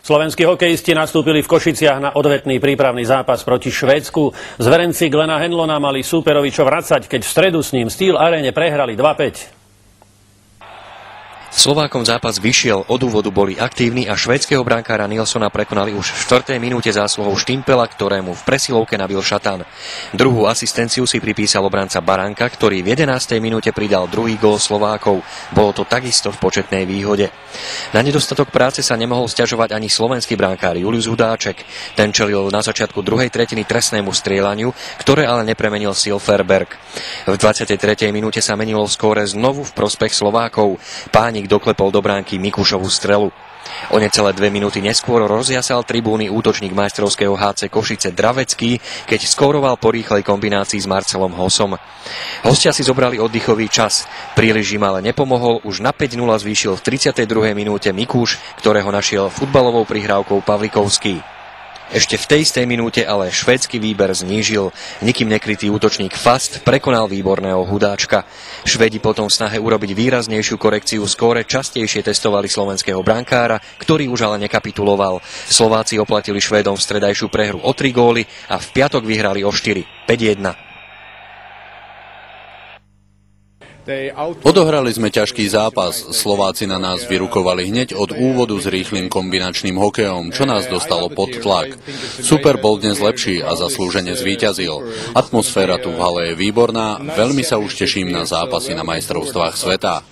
Slovenskí hokejisti nastúpili v Košiciach na odvetný prípravný zápas proti Švédsku. Zverenci Glena Henlona mali súperovi čo vracať, keď v stredu s ním Steel Arene prehrali 2-5. Slovákom zápas vyšiel, od úvodu boli aktívni a švédskeho brankára Nilssona prekonali už v 4. minúte zásluhou Štimpela, ktorému v presilovke nabil šatán. Druhú asistenciu si pripísal obranca Baranka, ktorý v 11. minúte pridal druhý gól Slovákov. Bolo to takisto v početnej výhode. Na nedostatok práce sa nemohol sťažovať ani slovenský brankár Julius Hudáček. Ten čelil na začiatku druhej tretiny trestnému strieľaniu, ktoré ale nepremenil Silfverberg. V 23. minúte sa menilo skóre znovu v prospech Slovákov. Pánik doklepol do bránky Mikušovú strelu. O necelé 2 minúty neskôr rozjasal tribúny útočník majstrovského HC Košice Dravecký, keď skóroval po rýchlej kombinácii s Marcelom Hosom. Hostia si zobrali oddychový čas. Príliš im ale nepomohol, už na 5-0 zvýšil v 32. minúte Mikuš, ktorého našiel futbalovou prihrávkou Pavlikovský. Ešte v tej istej minúte ale švédsky výber znížil. Nikým nekrytý útočník Fast prekonal výborného Hudáčka. Švédi potom v snahe urobiť výraznejšiu korekciu skóre častejšie testovali slovenského brankára, ktorý už ale nekapituloval. Slováci oplatili Švédom v stredajšiu prehru o 3 góly a v piatok vyhrali o 4, 5-1. Odohrali sme ťažký zápas, Slováci na nás vyrukovali hneď od úvodu s rýchlym kombinačným hokejom, čo nás dostalo pod tlak. Super bol dnes lepší a zaslúžene zvíťazil. Atmosféra tu v hale je výborná, veľmi sa už teším na zápasy na majstrovstvách sveta.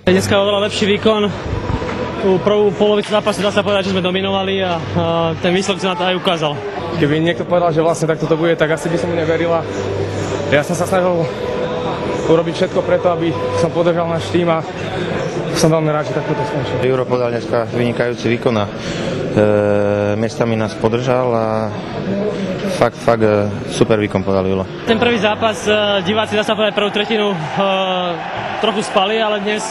Dneska oveľa lepší výkon. Tú prvú polovicu zápasu dá sa povedať, že sme dominovali a ten výsledok sa na to aj ukázal. Keby niekto povedal, že vlastne takto to bude, tak asi by som mu neverila. Ja som sa snažil urobiť všetko preto, aby som podržal náš tým a som veľmi rád, že takto to skončilo. Juro podal dneska vynikajúci výkon a miestami nás podržal a fakt super výkon podal Julo. Ten prvý zápas, diváci dá sa povedať prvú tretinu trochu spali, ale dnes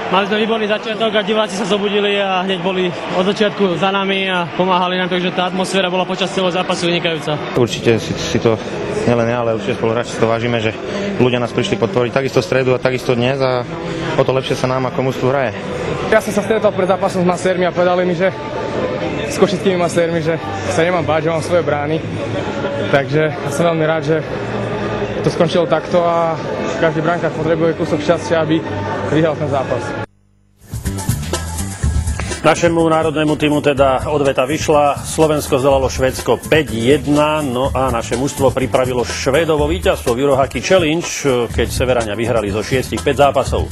mali sme výborný začiatok a diváci sa zobudili a hneď boli od začiatku za nami a pomáhali nám, takže tá atmosféra bola počas celého zápasu vynikajúca. Určite si to nielen ja, ale určite spoluhráči si to vážime, že ľudia nás prišli podporiť takisto v stredu a takisto dnes a o to lepšie sa nám a komu tu hraje. Ja som sa stretol pred zápasom s masérmi a povedali mi, že s košickými masérmi, že sa nemám báť, že mám svoje brány. Takže som veľmi rád, že to skončilo takto a každý brankár potrebuje kúsok šťastia, aby vyhral ten zápas. Našemu národnému týmu teda odveta vyšla, Slovensko zdolalo Švédsko 5-1, no a naše mužstvo pripravilo Švédovo víťazstvo v Eurohockey Challenge, keď Severania vyhrali zo 6 5 zápasov.